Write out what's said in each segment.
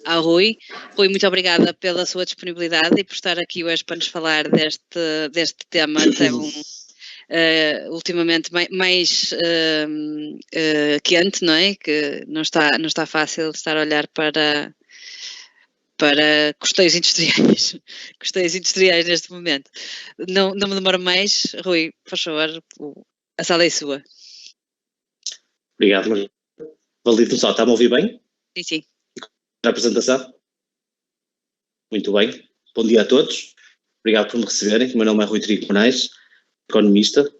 ao Rui. Rui, muito obrigada pela sua disponibilidade e por estar aqui hoje para nos falar deste tema tão ultimamente mais quente, não é? Que não está fácil estar a olhar para custeios industriais neste momento. Não me demoro mais. Rui, por favor, a sala é sua. Obrigado, mas valido só. Está-me a ouvir bem? Sim, sim. A apresentação? Muito bem. Bom dia a todos. Obrigado por me receberem. O meu nome é Rui Trigonais, economista.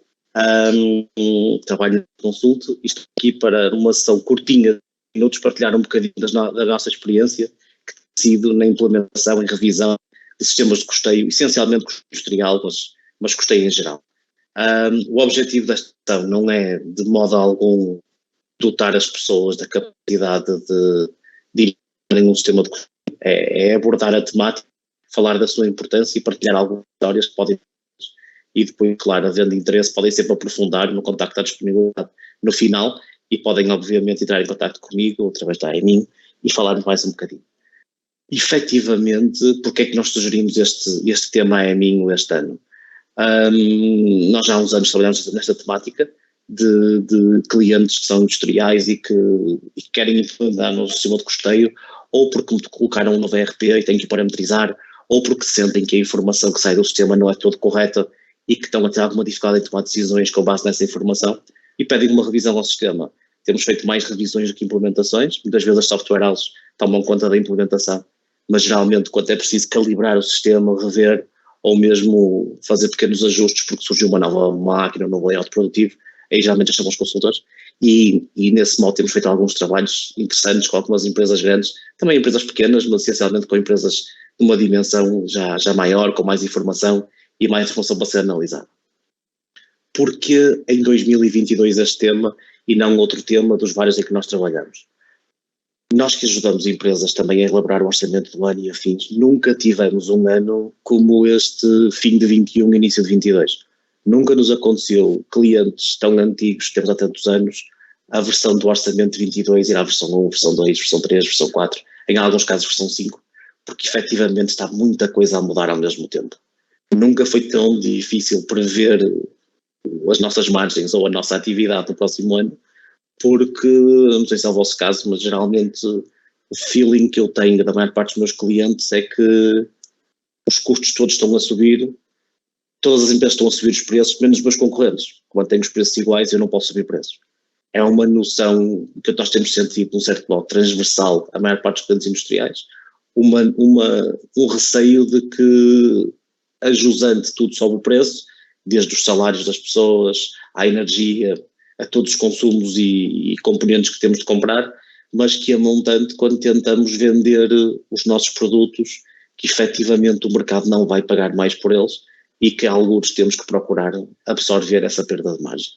Trabalho no consulto e estou aqui para uma sessão curtinha de minutos partilhar um bocadinho da nossa experiência que tem sido na implementação e revisão de sistemas de custeio, essencialmente custeio industrial, mas custeio em geral. O objetivo desta sessão não é de modo algum dotar as pessoas da capacidade de ir em um sistema de custeio, é abordar a temática, falar da sua importância e partilhar algumas histórias que podem, e depois, claro, havendo interesse, podem sempre aprofundar no contacto à disponibilidade no final e podem, obviamente, entrar em contacto comigo através da EMIN e falarmos mais um bocadinho. Efetivamente, porque é que nós sugerimos este tema à EMIN este ano? Nós já há uns anos trabalhamos nesta temática de clientes que são industriais e que querem implementar no sistema de custeio, ou porque colocaram um novo ERP e têm que parametrizar, ou porque sentem que a informação que sai do sistema não é toda correta e que estão a ter alguma dificuldade em tomar decisões com base nessa informação e pedem uma revisão ao sistema. Temos feito mais revisões do que implementações, muitas vezes as software houses tomam conta da implementação, mas geralmente quando é preciso calibrar o sistema, rever ou mesmo fazer pequenos ajustes porque surgiu uma nova máquina, um novo layout produtivo, aí geralmente já chamam os consultores e nesse modo temos feito alguns trabalhos interessantes com algumas empresas grandes, também empresas pequenas, mas essencialmente com empresas de uma dimensão já maior, com mais informação e mais informação para ser analisada. Porque em 2022 este tema e não outro tema dos vários em que nós trabalhamos? Nós que ajudamos empresas também a elaborar o orçamento do ano e afins, nunca tivemos um ano como este fim de 21 e início de 22. Nunca nos aconteceu clientes tão antigos que temos há tantos anos, a versão do orçamento de 22 ir à versão 1, versão 2, versão 3, versão 4, em alguns casos versão 5, porque efetivamente está muita coisa a mudar ao mesmo tempo. Nunca foi tão difícil prever as nossas margens ou a nossa atividade no próximo ano, porque, não sei se é o vosso caso, mas geralmente o feeling que eu tenho da maior parte dos meus clientes é que os custos todos estão a subir, todas as empresas estão a subir os preços, menos os meus concorrentes. Mantêm os preços iguais e eu não posso subir preços. É uma noção que nós temos sentido, num certo modo, transversal à maior parte dos clientes industriais, um receio de que a jusante tudo sobe o preço, desde os salários das pessoas, à energia, a todos os consumos e componentes que temos de comprar, mas que a montante, quando tentamos vender os nossos produtos, que efetivamente o mercado não vai pagar mais por eles e que alguns temos que procurar absorver essa perda de margem.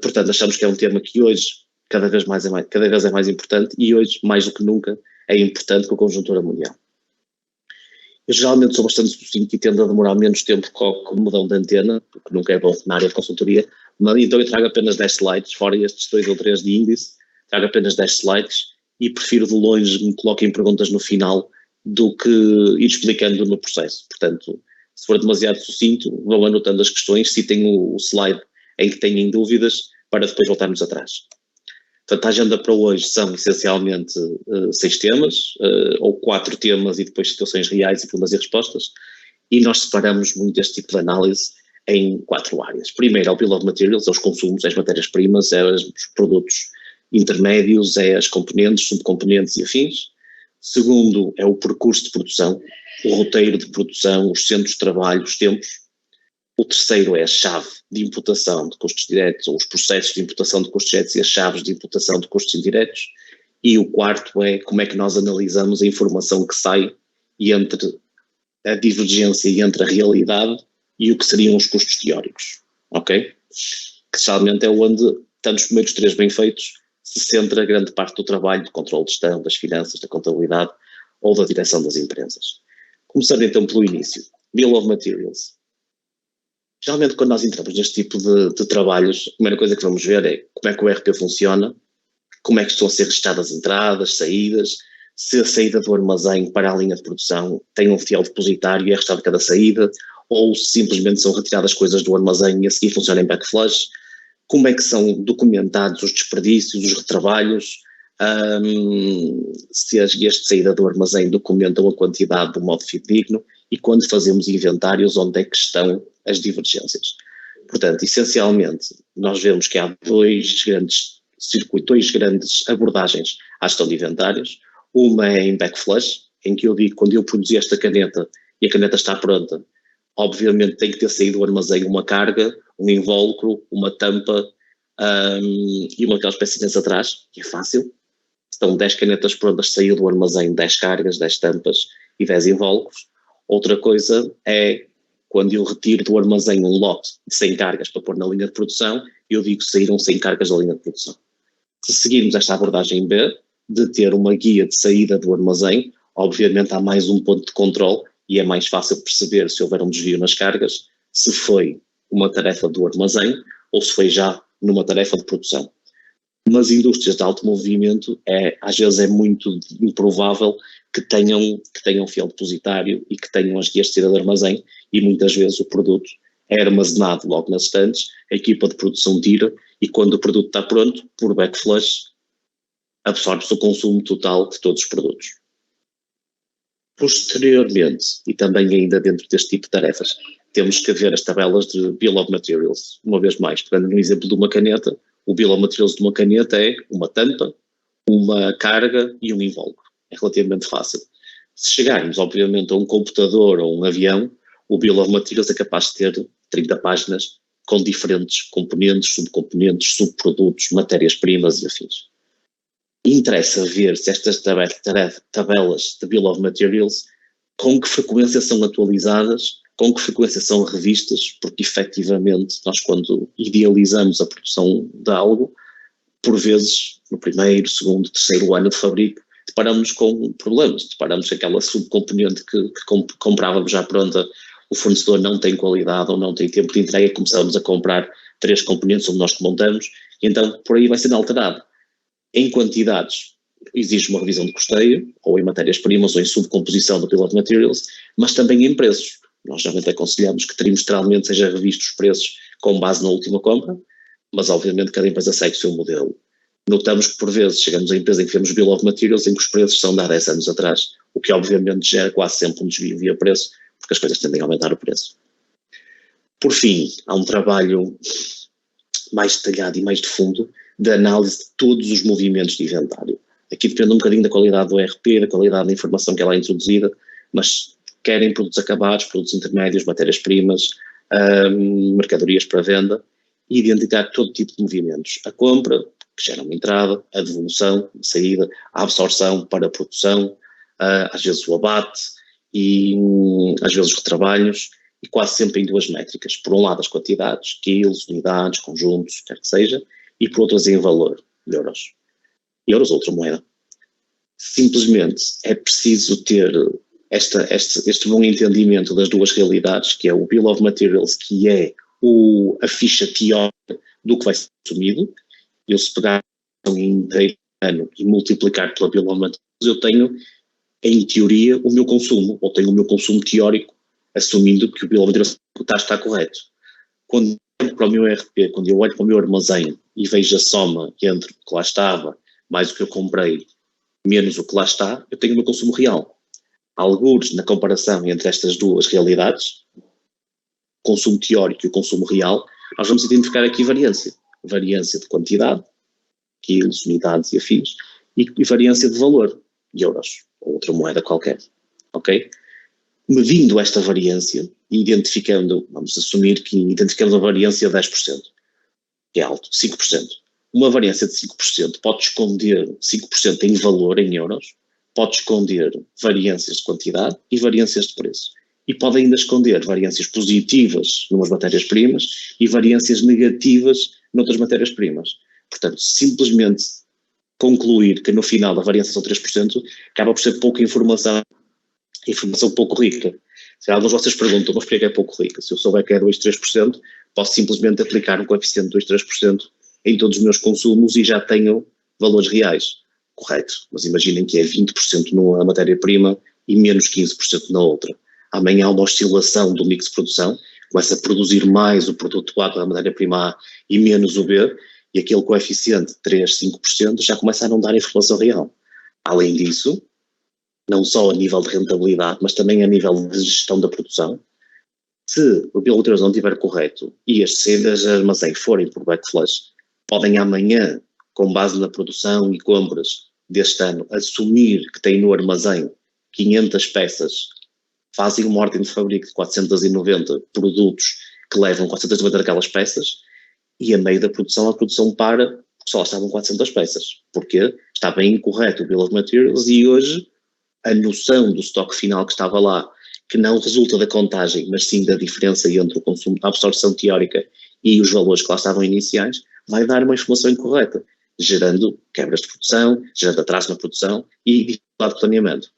Portanto, achamos que é um tema que hoje cada vez é mais importante e hoje, mais do que nunca, é importante com a conjuntura mundial. Eu geralmente sou bastante sucinto e tendo a demorar menos tempo com o mudão de antena, porque nunca é bom na área de consultoria, mas então eu trago apenas 10 slides, fora estes 2 ou 3 de índice, trago apenas 10 slides e prefiro de longe que me coloquem perguntas no final do que ir explicando no processo. Portanto, se for demasiado sucinto, vão anotando as questões, citem o slide em que têm dúvidas, para depois voltarmos atrás. Portanto, a agenda para hoje são essencialmente 6 temas, ou 4 temas e depois situações reais e perguntas e respostas, e nós separamos muito este tipo de análise em 4 áreas. Primeiro é o Bill of Materials, é os consumos, é as matérias-primas, é os produtos intermédios, é as componentes, subcomponentes e afins. Segundo é o percurso de produção, o roteiro de produção, os centros de trabalho, os tempos. O terceiro é a chave de imputação de custos diretos, ou os processos de imputação de custos diretos e as chaves de imputação de custos indiretos. E o quarto é como é que nós analisamos a informação que sai e entre a divergência entre a realidade e o que seriam os custos teóricos, ok? Que geralmente é onde, tanto os primeiros 3 bem feitos, se centra grande parte do trabalho de controle de gestão, das finanças, da contabilidade ou da direção das empresas. Começando então pelo início, Bill of Materials. Geralmente quando nós entramos neste tipo de trabalhos, a primeira coisa que vamos ver é como é que o ERP funciona, como é que estão a ser registradas as entradas, saídas, se a saída do armazém para a linha de produção tem um fiel depositário e é restado cada saída, ou simplesmente são retiradas coisas do armazém e a seguir funciona em backflush, como é que são documentados os desperdícios, os retrabalhos, se as guias de saída do armazém documentam a quantidade do modo fidedigno e quando fazemos inventários onde é que estão as divergências. Portanto, essencialmente, nós vemos que há dois grandes abordagens à gestão de inventários. Uma é em backflush, em que eu digo, quando eu produzi esta caneta e a caneta está pronta, obviamente tem que ter saído do armazém uma carga, um invólucro, uma tampa e uma daquelas pecinhas atrás, que é fácil. Estão 10 canetas prontas, saiu do armazém 10 cargas, 10 tampas e 10 invólucros. Outra coisa é quando eu retiro do armazém um lote de 100 cargas para pôr na linha de produção, eu digo que saíram 100 cargas da linha de produção. Se seguirmos esta abordagem B, de ter uma guia de saída do armazém, obviamente há mais um ponto de controle e é mais fácil perceber se houver um desvio nas cargas, se foi uma tarefa do armazém ou se foi já numa tarefa de produção. Nas indústrias de alto movimento, às vezes é muito improvável que tenham fiel depositário e que tenham as guias de saída do armazém e muitas vezes o produto é armazenado logo nas estantes, a equipa de produção tira e quando o produto está pronto, por backflush, absorve-se o consumo total de todos os produtos. Posteriormente, e também ainda dentro deste tipo de tarefas, temos que ver as tabelas de Bill of Materials. Uma vez mais, pegando no exemplo de uma caneta, o Bill of Materials de uma caneta é uma tampa, uma carga e um invólucro. É relativamente fácil. Se chegarmos, obviamente, a um computador ou um avião, o Bill of Materials é capaz de ter 30 páginas com diferentes componentes, subcomponentes, subprodutos, matérias-primas e afins. Interessa ver se estas tabelas de Bill of Materials com que frequência são atualizadas, com que frequência são revistas, porque efetivamente nós quando idealizamos a produção de algo, por vezes no primeiro, segundo, terceiro ano de fabrico, deparamos com problemas, deparamos com aquela subcomponente que comprávamos já pronta, o fornecedor não tem qualidade ou não tem tempo de entrega, começamos a comprar 3 componentes onde nós que montamos, e então por aí vai sendo alterado. Em quantidades, exige uma revisão de custeio, ou em matérias-primas, ou em subcomposição do Bill of Materials, mas também em preços. Nós geralmente aconselhamos que trimestralmente seja revistos os preços com base na última compra, mas obviamente cada empresa segue o seu modelo. Notamos que por vezes chegamos à empresa em que temos Bill of Materials em que os preços são de há 10 anos atrás, o que obviamente gera quase sempre um desvio via preço, porque as coisas tendem a aumentar o preço. Por fim, há um trabalho mais detalhado e mais de fundo de análise de todos os movimentos de inventário. Aqui depende um bocadinho da qualidade do ERP, da qualidade da informação que ela é introduzida, mas querem produtos acabados, produtos intermédios, matérias-primas, mercadorias para venda, e identificar todo tipo de movimentos. A compra, que gera uma entrada, a devolução, a saída, a absorção para a produção, às vezes o abate e às vezes os retrabalhos, e quase sempre em 2 métricas. Por um lado as quantidades, quilos, unidades, conjuntos, quer que seja, e por outras em valor, euros. Euros, outra moeda. Simplesmente é preciso ter este bom entendimento das 2 realidades, que é o Bill of Materials, que é a ficha teórica do que vai ser consumido. Eu se pegar um inteiro ano e multiplicar pela Bill of Materials, eu tenho, em teoria, o meu consumo, ou tenho o meu consumo teórico, assumindo que o Bill of Materials está correto. Quando eu olho para o meu ERP, quando eu olho para o meu armazém e vejo a soma entre o que lá estava, mais o que eu comprei, menos o que lá está, eu tenho o meu consumo real. Algures na comparação entre estas 2 realidades, o consumo teórico e o consumo real, nós vamos identificar aqui variância. Variância de quantidade, quilos, unidades e afins, e variância de valor, euros, ou outra moeda qualquer. Ok? Medindo esta variância e identificando, vamos assumir que identificamos a variância de 10%, que é alto, 5%. Uma variância de 5% pode esconder 5% em valor, em euros, pode esconder variâncias de quantidade e variâncias de preço. E pode ainda esconder variâncias positivas numas matérias-primas e variâncias negativas noutras matérias-primas. Portanto, simplesmente concluir que no final a variância são 3% acaba por ser pouca informação pouco rica. Se alguns de vocês perguntam, mas porquê que é pouco rica? Se eu souber que é 2, 3%, posso simplesmente aplicar um coeficiente de 2, 3% em todos os meus consumos e já tenho valores reais. correto, mas imaginem que é 20% numa matéria-prima e menos 15% na outra. Amanhã há uma oscilação do mix de produção, começa a produzir mais o produto A da matéria-prima A e menos o B, e aquele coeficiente de 3, 5% já começa a não dar informação real. Além disso, não só a nível de rentabilidade, mas também a nível de gestão da produção, se o bill of materials não estiver correto e as saídas de armazém forem por backflush, podem amanhã, com base na produção e compras deste ano, assumir que têm no armazém 500 peças, fazem uma ordem de fabrico de 490 produtos que levam 490 daquelas peças, e a meio da produção, a produção para, porque só estavam 400 peças. Porquê? Estava incorreto o bill of materials e hoje a noção do estoque final que estava lá, que não resulta da contagem, mas sim da diferença entre o consumo, a absorção teórica e os valores que lá estavam iniciais, vai dar uma informação incorreta, gerando quebras de produção, gerando atraso na produção e dificuldade de planeamento.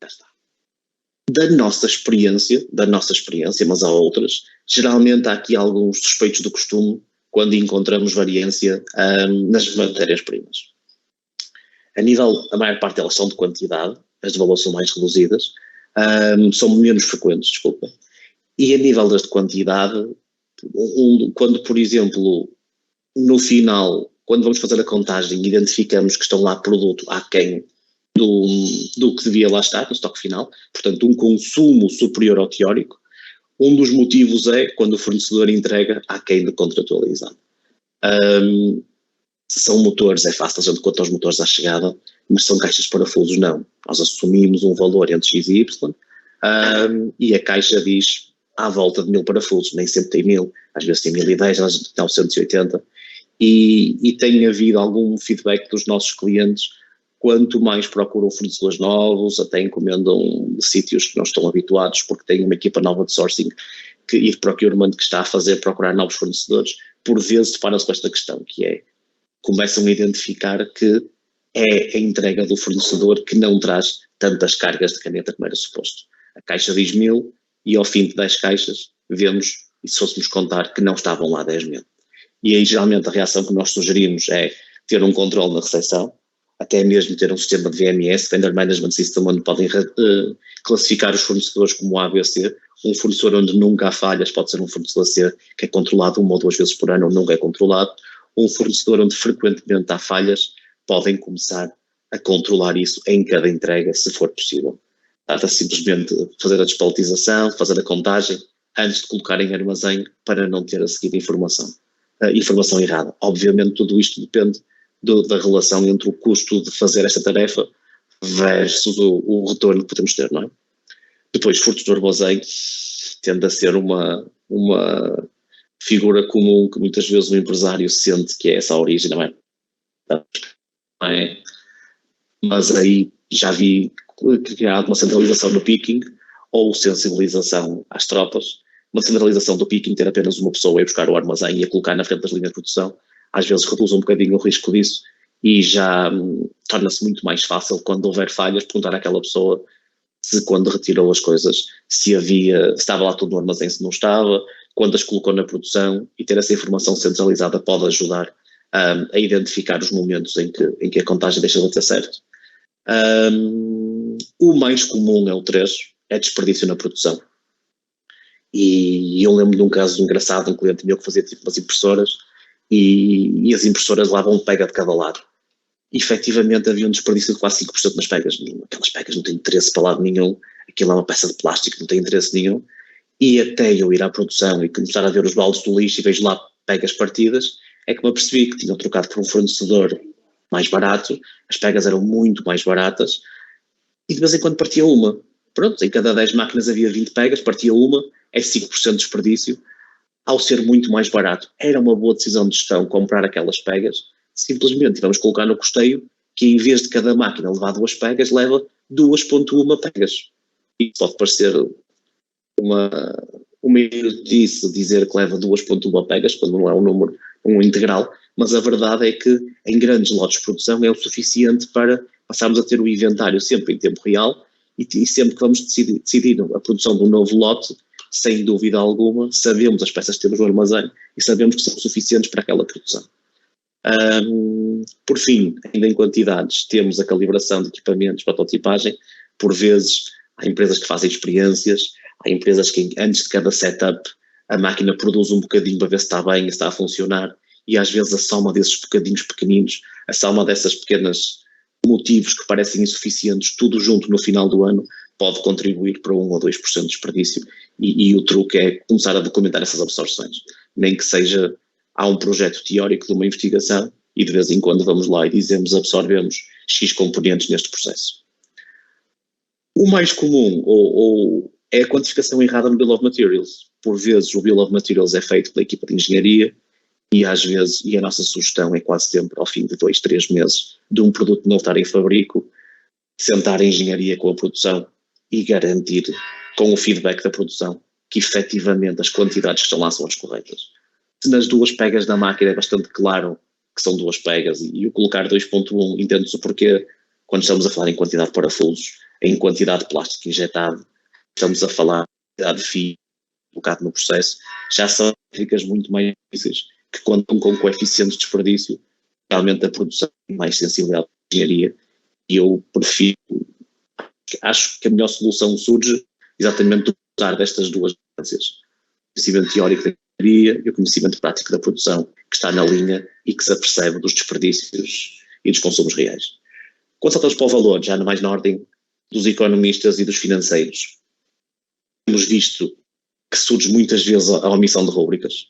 Já está. Da nossa experiência, mas há outras, geralmente há aqui alguns suspeitos do costume quando encontramos variância nas matérias-primas. A maior parte delas são de quantidade, as de valor são mais reduzidas, são menos frequentes, desculpa. E a nível das de quantidade, quando, por exemplo, no final, quando vamos fazer a contagem, identificamos que estão lá produto aquém do que devia lá estar, no estoque final, portanto um consumo superior ao teórico, um dos motivos é quando o fornecedor entrega aquém do contratualizado. Se são motores, é fácil a gente contar os motores à chegada, mas são caixas de parafusos não. Nós assumimos um valor entre X e Y e a caixa diz à volta de 1000 parafusos, nem sempre tem 1000, às vezes tem 1010, às vezes tem 180, e tem havido algum feedback dos nossos clientes. Quanto mais procuram fornecedores novos, até encomendam de sítios que não estão habituados, porque têm uma equipa nova de sourcing e de procurement que está a procurar novos fornecedores, por vezes deparam-se com esta questão, que é, começam a identificar que é a entrega do fornecedor que não traz tantas cargas de caneta como era suposto. A caixa diz 1000 e ao fim de 10 caixas vemos, e se fôssemos contar, que não estavam lá 10.000. E aí geralmente a reação que nós sugerimos é ter um controle na recepção, até mesmo ter um sistema de VMS, Vendor Management System, onde podem classificar os fornecedores como A, B, C. Um fornecedor onde nunca há falhas pode ser um fornecedor C, que é controlado 1 ou 2 vezes por ano, ou nunca é controlado. Um fornecedor onde frequentemente há falhas, podem começar a controlar isso em cada entrega, se for possível. Trata simplesmente de fazer a despaletização, fazer a contagem, antes de colocar em armazém, para não ter a seguir informação errada. Obviamente tudo isto depende da relação entre o custo de fazer esta tarefa versus o retorno que podemos ter, não é? Depois, furtos do armazém tende a ser uma figura comum que muitas vezes o empresário sente que é essa a origem, não é? Mas aí já vi que há uma centralização no picking ou sensibilização às tropas. Uma centralização do picking, ter apenas uma pessoa a ir buscar o armazém e a colocar na frente das linhas de produção, às vezes reduz um bocadinho o risco disso e já torna-se muito mais fácil, quando houver falhas, perguntar àquela pessoa se quando retirou as coisas, se estava lá tudo no armazém, se não estava, quando as colocou na produção, e ter essa informação centralizada pode ajudar a identificar os momentos em que a contagem deixa de ter certo. O mais comum é o 3, é desperdício na produção. E eu lembro de um caso engraçado, um cliente meu que fazia tipo umas impressoras, e as impressoras lá vão pega de cada lado. E, efetivamente havia um desperdício de quase 5% nas pegas. Aquelas pegas não têm interesse para lado nenhum, aquilo é uma peça de plástico, não tem interesse nenhum. E até eu ir à produção e começar a ver os baldes do lixo e vejo lá pegas partidas, é que me apercebi que tinham trocado por um fornecedor mais barato, as pegas eram muito mais baratas, e de vez em quando partia uma. Pronto, em cada 10 máquinas havia 20 pegas, partia uma, é 5% de desperdício. Ao ser muito mais barato, era uma boa decisão de gestão comprar aquelas pegas. Simplesmente vamos colocar no custeio que em vez de cada máquina levar 2 pegas, leva 2.1 pegas. Isso pode parecer uma idiotice dizer que leva 2.1 pegas, quando não é um número integral, mas a verdade é que em grandes lotes de produção é o suficiente para passarmos a ter o inventário sempre em tempo real e sempre que vamos decidir a produção de um novo lote, sem dúvida alguma, sabemos as peças que temos no armazém e sabemos que são suficientes para aquela produção. Por fim, ainda em quantidades, temos a calibração de equipamentos, prototipagem. Por vezes, há empresas que fazem experiências, há empresas que antes de cada setup a máquina produz um bocadinho para ver se está bem, se está a funcionar, e às vezes a soma desses bocadinhos pequeninos, a soma dessas pequenas motivos que parecem insuficientes, tudo junto no final do ano, pode contribuir para 1 ou 2% de desperdício, e o truque é começar a documentar essas absorções, nem que seja, há um projeto teórico de uma investigação e de vez em quando vamos lá e dizemos absorvemos X componentes neste processo. O mais comum é a quantificação errada no Bill of Materials. Por vezes o Bill of Materials é feito pela equipa de engenharia e às vezes, e a nossa sugestão é quase sempre ao fim de 2, 3 meses de um produto não estar em fabrico, sentar a engenharia com a produção e garantir com o feedback da produção que efetivamente as quantidades que estão lá são as corretas. Se nas duas pegas da máquina é bastante claro que são duas pegas e o colocar 2.1 entende-se o porquê quando estamos a falar em quantidade de parafusos, em quantidade de plástico injetado, estamos a falar de quantidade de fio colocado no processo, já são métricas muito mais difíceis que contam com coeficientes de desperdício, realmente a produção mais sensível à engenharia, e eu prefiro, acho que a melhor solução surge exatamente do usar destas duas instâncias, o conhecimento teórico da engenharia e o conhecimento prático da produção, que está na linha e que se apercebe dos desperdícios e dos consumos reais. Quando saltamos para o valor, já mais na ordem dos economistas e dos financeiros, temos visto que surge muitas vezes a omissão de rúbricas.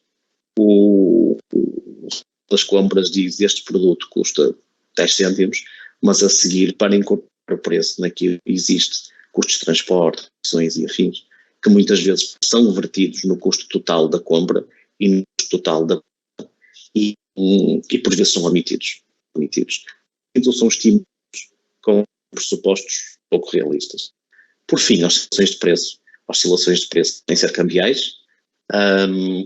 Das compras diz este produto custa 10 cêntimos, mas a seguir, para incorporar o preço naquilo existe custos de transporte, ações e afins, que muitas vezes são vertidos no custo total da compra e no custo total da e por vezes são omitidos. Então são estímulos com pressupostos pouco realistas. Por fim, oscilações de preço. Oscilações de preço têm de ser cambiais.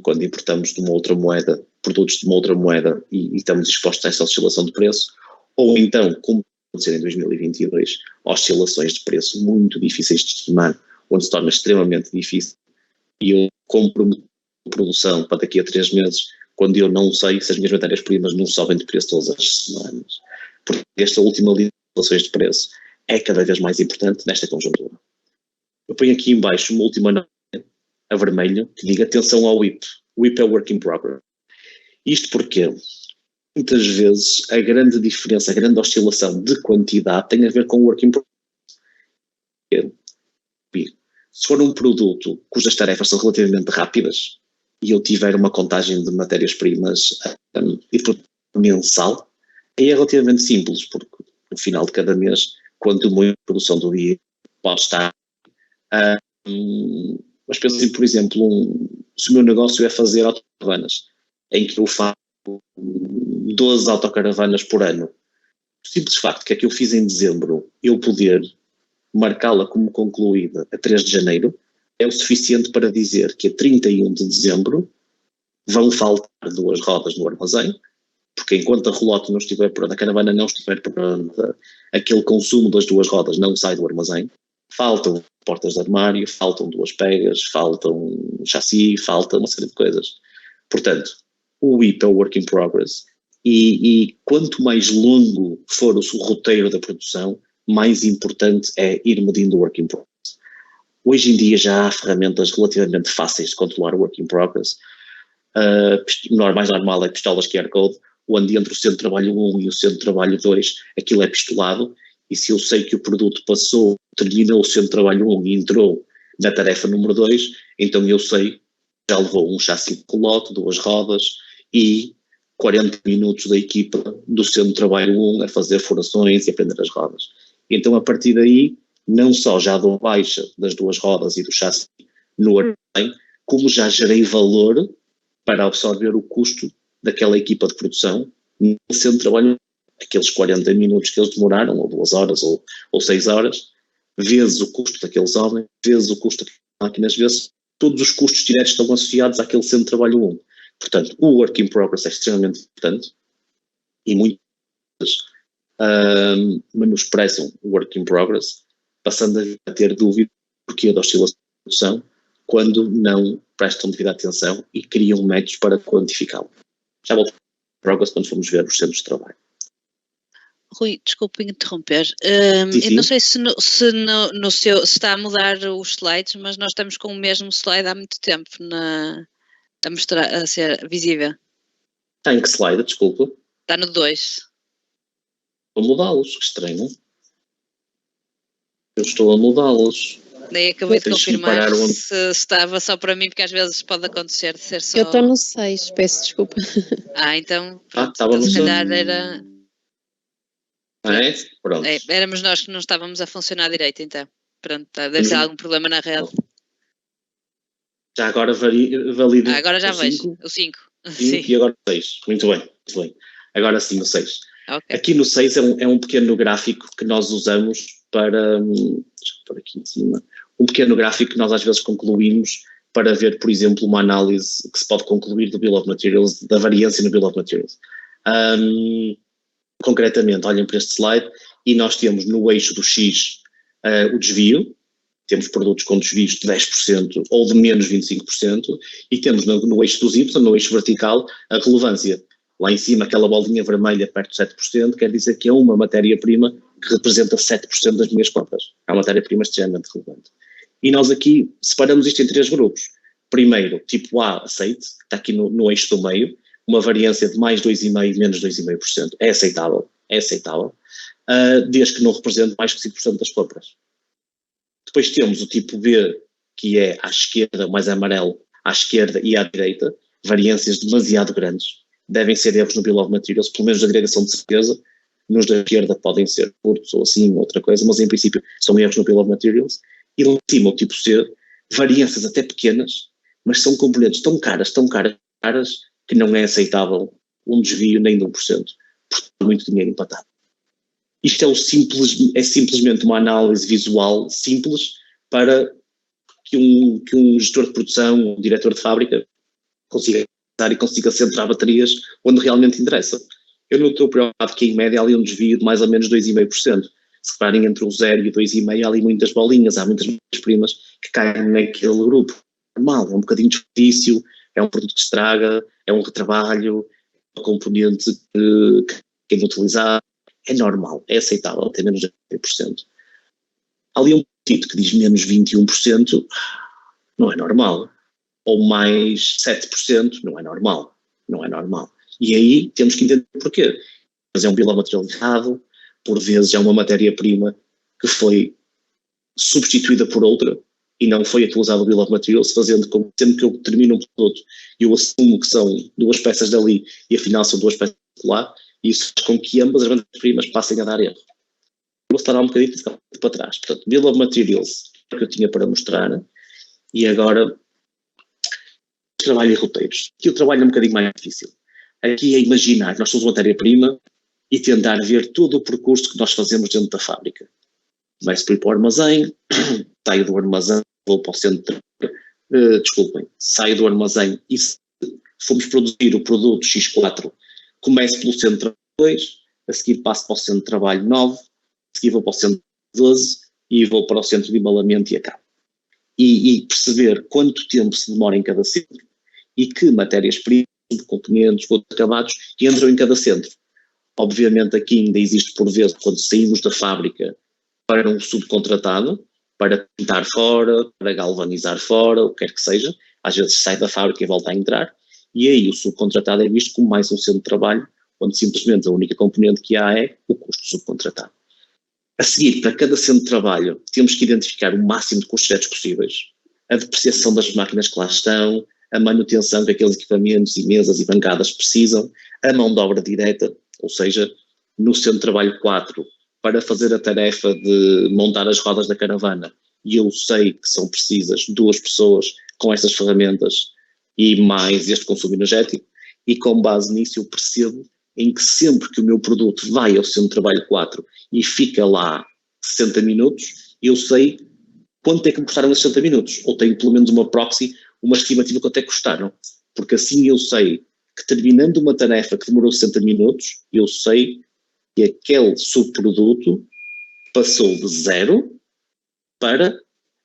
Quando importamos de uma outra moeda, produtos de uma outra moeda e estamos expostos a essa oscilação de preço, ou então, como acontecer em 2022, oscilações de preço muito difíceis de estimar, onde se torna extremamente difícil e eu compro produção para daqui a 3 meses, quando eu não sei se as minhas matérias-primas não sobem de preço todas as semanas. Porque esta última linha de oscilações de preço é cada vez mais importante nesta conjuntura. Eu ponho aqui em baixo uma última nota, a vermelho, que diga atenção ao WIP. O WIP é work in progress. Isto porque muitas vezes a grande diferença, a grande oscilação de quantidade tem a ver com o work in progress. Se for um produto cujas tarefas são relativamente rápidas e eu tiver uma contagem de matérias-primas e mensal, aí é relativamente simples, porque no final de cada mês, quanto muito a produção do dia pode estar. Mas penso assim, por exemplo, se o meu negócio é fazer autocaravanas, em que eu faço 12 autocaravanas por ano, o simples facto que é que eu fiz em dezembro, eu poder marcá-la como concluída a 3 de janeiro, é o suficiente para dizer que a 31 de dezembro vão faltar 2 rodas no armazém, porque enquanto a relote não estiver pronta, a caravana não estiver pronta, aquele consumo das 2 rodas não sai do armazém, faltam portas de armário, faltam 2 pegas, faltam chassi, falta uma série de coisas. Portanto, o WIP é o work in progress e quanto mais longo for o roteiro da produção, mais importante é ir medindo o work in progress. Hoje em dia já há ferramentas relativamente fáceis de controlar o work in progress. Mais normal é pistolas QR Code, onde entre o centro de trabalho 1 e o centro de trabalho 2 aquilo é pistolado, e se eu sei que o produto passou, terminou o centro de trabalho 1 e entrou na tarefa número 2, então eu sei que já levou um chassi de relote, 2 rodas e 40 minutos da equipa do centro de trabalho 1 a fazer furações e a prender as rodas. Então a partir daí, não só já dou baixa das 2 rodas e do chassi no armazém, como já gerei valor para absorver o custo daquela equipa de produção no centro de trabalho, aqueles 40 minutos que eles demoraram, ou 2 horas, ou 6 horas, vezes o custo daqueles homens, vezes o custo daquelas máquinas, vezes todos os custos diretos estão associados àquele centro de trabalho 1. Portanto, o work in progress é extremamente importante e muitas menosprezam o work in progress, passando a ter dúvida porque da oscilação de produção, quando não prestam devida atenção e criam métodos para quantificá-lo. Já volto para Progress quando formos ver os centros de trabalho. Rui, desculpe interromper. Sim, Eu sim. não sei se se está a mudar os slides, mas nós estamos com o mesmo slide há muito tempo a mostrar, a ser visível. Está em que slide, desculpa? Está no 2. Vou mudá-los, que estranho. Eu estou a mudá-los. Daí acabei de Deixe-me confirmar parar onde- se estava só para mim, porque às vezes pode acontecer de ser só... Eu estou no 6, peço desculpa. Então, pronto, estava então no se seis. calhar era... É? Pronto. éramos nós que não estávamos a funcionar direito, então. Pronto, deve ser algum problema na rede. Já agora valida. Agora já o vejo, 5, o 5. 5 e agora o 6. Muito bem, muito bem. Agora sim, o 6. Okay. Aqui no 6 é um pequeno gráfico que nós usamos para... Deixa eu pôr aqui em cima. Um pequeno gráfico que nós às vezes concluímos para ver, por exemplo, uma análise que se pode concluir do Bill of Materials, da variância no Bill of Materials. Concretamente, olhem para este slide e nós temos no eixo do X o desvio, temos produtos com desvios de 10% ou de menos 25%, e temos no eixo dos Y, no eixo vertical, a relevância. Lá em cima, aquela bolinha vermelha perto de 7%, quer dizer que é uma matéria-prima que representa 7% das minhas compras. É uma matéria-prima extremamente relevante. E nós aqui separamos isto em 3 grupos. Primeiro, tipo A, aceite, que está aqui no eixo do meio, uma variância de mais 2,5% e menos 2,5%. É aceitável, desde que não represente mais que 5% das compras. Depois temos o tipo B, que é à esquerda, mais amarelo, à esquerda e à direita, variâncias demasiado grandes. Devem ser erros no Bill of Materials, pelo menos da agregação de certeza. Nos da esquerda podem ser curtos ou assim, outra coisa, mas em princípio são erros no Bill of Materials. E lá em cima, o tipo C, variâncias até pequenas, mas são componentes tão caras, que não é aceitável um desvio nem de 1%, porque há muito dinheiro empatado. Isto é simplesmente uma análise visual simples para que um gestor de produção, um diretor de fábrica, consiga pensar e consiga centrar baterias onde realmente interessa. Eu não estou preocupado que em média há ali um desvio de mais ou menos 2,5%. Se reparem entre o 0 e o 2,5% há ali muitas bolinhas, há muitas primas que caem naquele grupo. Normal, é um bocadinho de desperdício, é um produto que estraga, é um retrabalho, é um componente que quem utilizar. É normal, é aceitável ter menos de 20%. Há ali um título que diz menos 21%, não é normal. Ou mais 7%, não é normal. E aí temos que entender porquê. Mas é um bill of material errado, por vezes é uma matéria-prima que foi substituída por outra e não foi utilizado o bill of materials, fazendo com que sempre que eu termino um produto e eu assumo que são 2 peças dali e afinal são 2 peças de lá, e isso faz com que ambas as matérias-primas passem a dar erro. Vou estar um bocadinho para trás. Portanto, Bill of Materials é o que eu tinha para mostrar, e agora trabalho e roteiros. Aqui o trabalho é um bocadinho mais difícil. Aqui é imaginar que nós somos matéria-prima e tentar ver todo o percurso que nós fazemos dentro da fábrica. Vai-se para o armazém, saio do armazém, vou para o centro, saio do armazém e se formos produzir o produto X4, começo pelo centro de trabalho 2, a seguir passo para o centro de trabalho 9, a seguir vou para o centro 12 e vou para o centro de embalamento e acabo. E perceber quanto tempo se demora em cada centro e que matérias-primas, componentes, outros acabados entram em cada centro. Obviamente aqui ainda existe por vezes, quando saímos da fábrica para um subcontratado, para pintar fora, para galvanizar fora, o que quer que seja, às vezes sai da fábrica e volta a entrar, e aí o subcontratado é visto como mais um centro de trabalho, onde simplesmente a única componente que há é o custo subcontratado. A seguir, para cada centro de trabalho, temos que identificar o máximo de custos diretos possíveis, a depreciação das máquinas que lá estão, a manutenção que aqueles equipamentos e mesas e bancadas precisam, a mão de obra direta, ou seja, no centro de trabalho 4, para fazer a tarefa de montar as rodas da caravana, e eu sei que são precisas 2 pessoas com estas ferramentas e mais este consumo energético, e com base nisso eu percebo em que sempre que o meu produto vai ao centro de trabalho 4 e fica lá 60 minutos, eu sei quanto é que me custaram esses 60 minutos, ou tenho pelo menos uma proxy, uma estimativa de quanto é que custaram, porque assim eu sei que terminando uma tarefa que demorou 60 minutos, eu sei que aquele subproduto passou de 0 para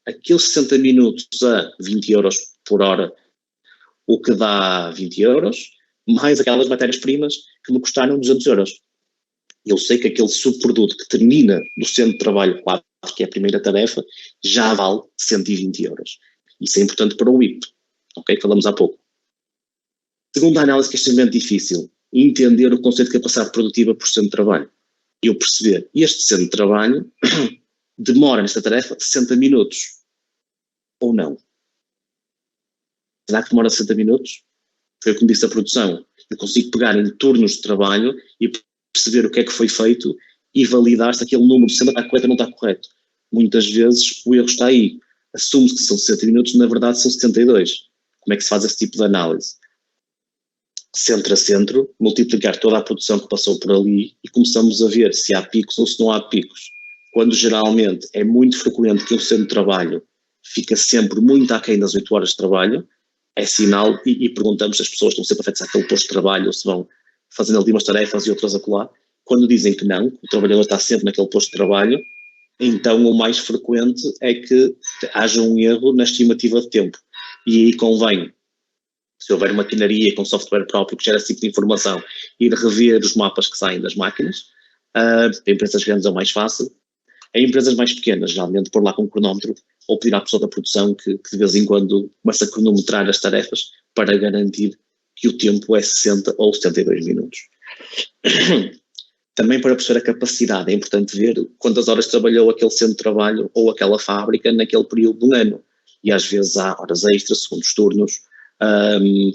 aqueles 60 minutos a 20 euros por hora, o que dá 20 euros, mais aquelas matérias-primas que me custaram 200 euros. Eu sei que aquele subproduto que termina do centro de trabalho 4, que é a primeira tarefa, já vale 120 euros. Isso é importante para o IP, ok? Falamos há pouco. Segunda análise, que é extremamente difícil, entender o conceito de capacidade produtiva por centro de trabalho. Eu perceber, este centro de trabalho demora nesta tarefa 60 minutos, ou não. Será que demora 60 minutos? Foi o que me disse a produção. Eu consigo pegar em turnos de trabalho e perceber o que é que foi feito e validar se aquele número de 60 está correto ou não está correto. Muitas vezes o erro está aí. Assume-se que são 60 minutos, na verdade são 72. Como é que se faz esse tipo de análise? Centro a centro, multiplicar toda a produção que passou por ali e começamos a ver se há picos ou se não há picos. Quando geralmente é muito frequente que um centro de trabalho fica sempre muito aquém das 8 horas de trabalho, é sinal, e perguntamos se as pessoas estão sempre afetas àquele posto de trabalho ou se vão fazendo ali umas tarefas e outras acolá. Quando dizem que não, o trabalhador está sempre naquele posto de trabalho, então o mais frequente é que haja um erro na estimativa de tempo. E aí convém, se houver maquinaria com software próprio que gera esse tipo de informação, ir rever os mapas que saem das máquinas. Para empresas grandes é o mais fácil. Em empresas mais pequenas, geralmente pôr lá com um cronómetro ou pedir à pessoa da produção que de vez em quando comece a cronometrar as tarefas para garantir que o tempo é 60 ou 72 minutos. Também para perceber a capacidade, é importante ver quantas horas trabalhou aquele centro de trabalho ou aquela fábrica naquele período de um ano. E às vezes há horas extras, segundos turnos,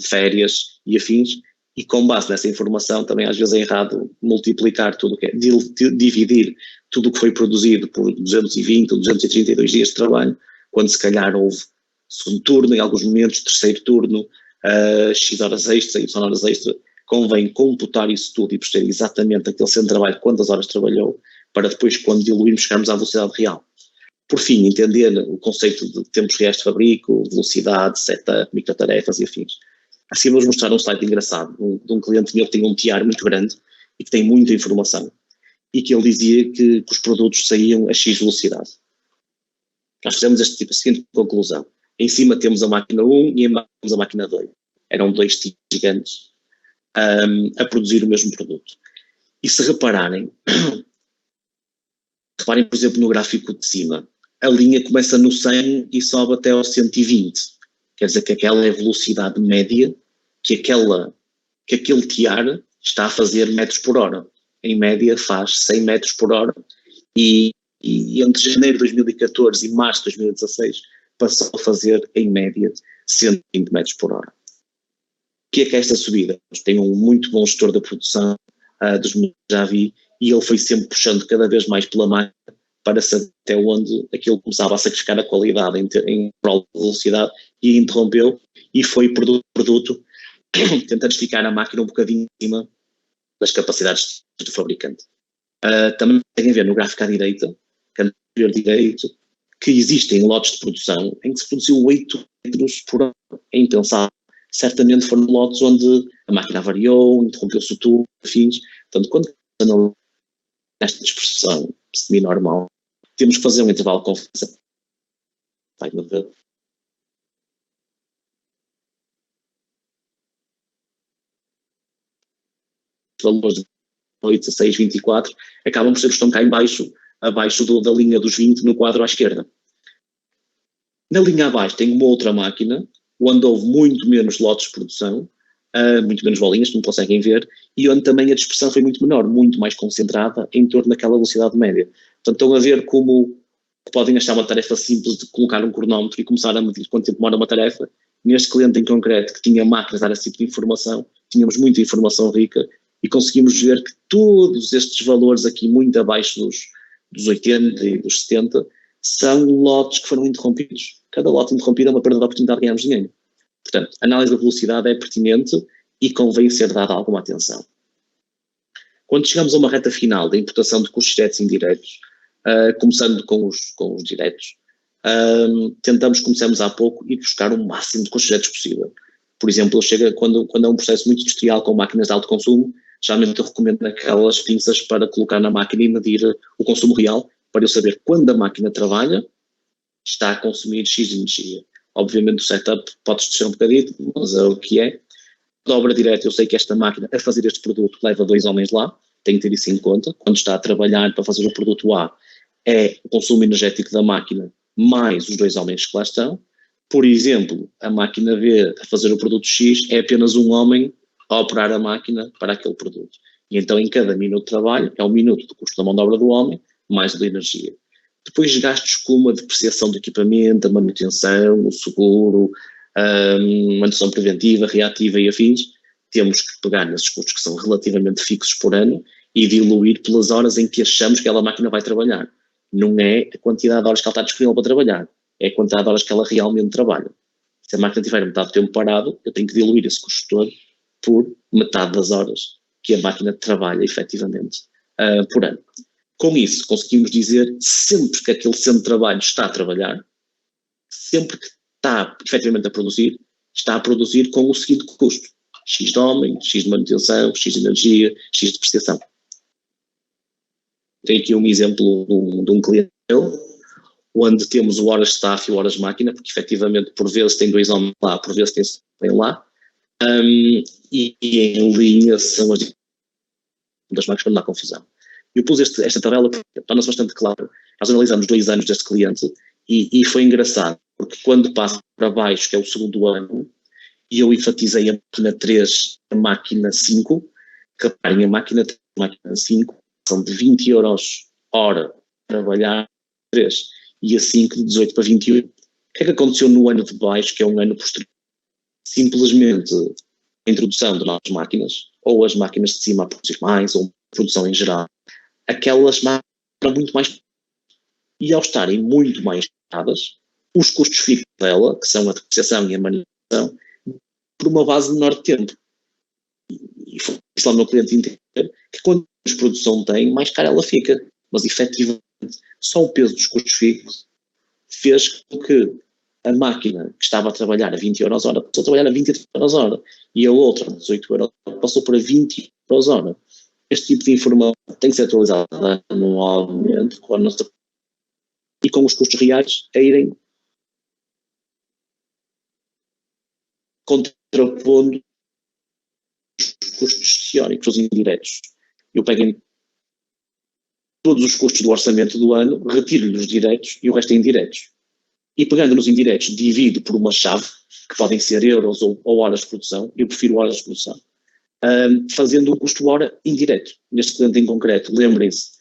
férias e afins, e com base nessa informação também às vezes é errado multiplicar tudo o que é, dividir tudo o que foi produzido por 220 ou 232 dias de trabalho, quando se calhar houve segundo turno, em alguns momentos terceiro turno, X horas extras, Y horas extras. Convém computar isso tudo e perceber exatamente aquele centro de trabalho quantas horas trabalhou, para depois, quando diluirmos, chegarmos à velocidade real. Por fim, entender o conceito de tempos reais de fabrico, velocidade, setup, microtarefas e afins. Assim vamos mostrar um slide engraçado de um cliente meu que tem um tiar muito grande e que tem muita informação, e que ele dizia que os produtos saíam a X velocidade. Nós fizemos a seguinte conclusão. Em cima temos a máquina 1 e em baixo temos a máquina 2. Eram dois tiros gigantes a produzir o mesmo produto. E se repararem, por exemplo, no gráfico de cima, a linha começa no 100 e sobe até aos 120. Quer dizer que aquela é a velocidade média que aquele tiar está a fazer metros por hora. Em média faz 100 metros por hora e entre janeiro de 2014 e março de 2016 passou a fazer em média 120 metros por hora. O que é esta subida? Tem um muito bom gestor da produção, dos que já vi, e ele foi sempre puxando cada vez mais pela máquina para saber até onde aquilo começava a sacrificar a qualidade em prol de velocidade, e interrompeu e foi produto tentando ficar a máquina um bocadinho em cima das capacidades do fabricante. Também conseguem ver no gráfico à direita, canto direito, que existem lotes de produção em que se produziu 8 litros por hora. É impensável. Certamente foram lotes onde a máquina variou, interrompeu-se o tubo, afins. Portanto, quando analisamos esta dispersão semi-normal, temos que fazer um intervalo de confiança. Vai-me ver. Valores de 8, 16, 24 acabam por ser os que estão cá em baixo, abaixo da linha dos 20 no quadro à esquerda. Na linha abaixo tem uma outra máquina onde houve muito menos lotes de produção, muito menos bolinhas, como conseguem ver, e onde também a dispersão foi muito menor, muito mais concentrada em torno daquela velocidade média. Portanto, estão a ver como podem achar uma tarefa simples de colocar um cronómetro e começar a medir quanto tempo demora uma tarefa. Neste cliente em concreto, que tinha máquinas a dar esse tipo de informação, tínhamos muita informação rica e conseguimos ver que todos estes valores aqui, muito abaixo dos 80 e dos 70, são lotes que foram interrompidos. Cada lote interrompido é uma perda de oportunidade de ganharmos dinheiro. Portanto, a análise da velocidade é pertinente e convém ser dada alguma atenção. Quando chegamos a uma reta final da imputação de custos diretos e indiretos, começando com os diretos, tentamos, começamos há pouco, ir buscar o máximo de custos diretos possível. Por exemplo, quando é um processo muito industrial com máquinas de alto consumo, geralmente eu recomendo aquelas pinças para colocar na máquina e medir o consumo real, para eu saber quando a máquina trabalha está a consumir X de energia. Obviamente o setup pode descer um bocadinho, mas é o que é. Dobra direta, eu sei que esta máquina a fazer este produto leva 2 homens lá, tem que ter isso em conta. Quando está a trabalhar para fazer o produto A, é o consumo energético da máquina mais os 2 homens que lá estão. Por exemplo, a máquina B a fazer o produto X é apenas um homem a operar a máquina para aquele produto. E então em cada minuto de trabalho é um minuto do custo da mão de obra do homem mais da energia. Depois gastos como a depreciação do equipamento, a manutenção, o seguro, a manutenção preventiva, reativa e afins, temos que pegar nesses custos que são relativamente fixos por ano e diluir pelas horas em que achamos que aquela máquina vai trabalhar. Não é a quantidade de horas que ela está disponível para trabalhar, é a quantidade de horas que ela realmente trabalha. Se a máquina tiver metade do tempo parado, eu tenho que diluir esse custo todo por metade das horas que a máquina trabalha efetivamente por ano. Com isso, conseguimos dizer, sempre que aquele centro de trabalho está a trabalhar, sempre que está efetivamente está a produzir com o seguinte custo: X de homem, X de manutenção, X de energia, X de prestação. Tenho aqui um exemplo de um cliente meu, onde temos o horas staff e o horas máquina, porque efetivamente por vezes tem 2 homens lá, por vezes tem lá, e em linha são as das máquinas para não dar confusão. Eu pus esta tabela porque torna-se bastante claro. Nós analisamos 2 anos deste cliente e foi engraçado, porque quando passa para baixo, que é o segundo ano, e eu enfatizei a máquina 3, a máquina 5, reparem, a máquina 3 e a máquina 5 são de 20 euros hora trabalhar 3 e a 5 de 18 para 21. O que é que aconteceu no ano de baixo, que é um ano posterior? Simplesmente a introdução de novas máquinas, ou as máquinas de cima a produzir mais, ou a produção em geral. Aquelas máquinas eram muito mais, e ao estarem muito mais pesadas, os custos fixos dela, que são a depreciação e a manutenção, por uma base menor de tempo. E foi isso lá o meu cliente entender que quanto mais produção tem, mais cara ela fica. Mas efetivamente, só o peso dos custos fixos fez com que a máquina que estava a trabalhar a 20 euros hora passou a trabalhar a 23 euros hora, e a outra, a 18 euros, passou para 20 euros hora. Este tipo de informação tem que ser atualizada anualmente e com os custos reais a irem contrapondo os custos teóricos, os indiretos. Eu pego em todos os custos do orçamento do ano, retiro-lhe os diretos e o resto é indiretos. E pegando nos indiretos, divido por uma chave, que podem ser euros ou horas de produção. Eu prefiro horas de produção. Fazendo um custo hora indireto. Neste cliente em concreto, lembrem-se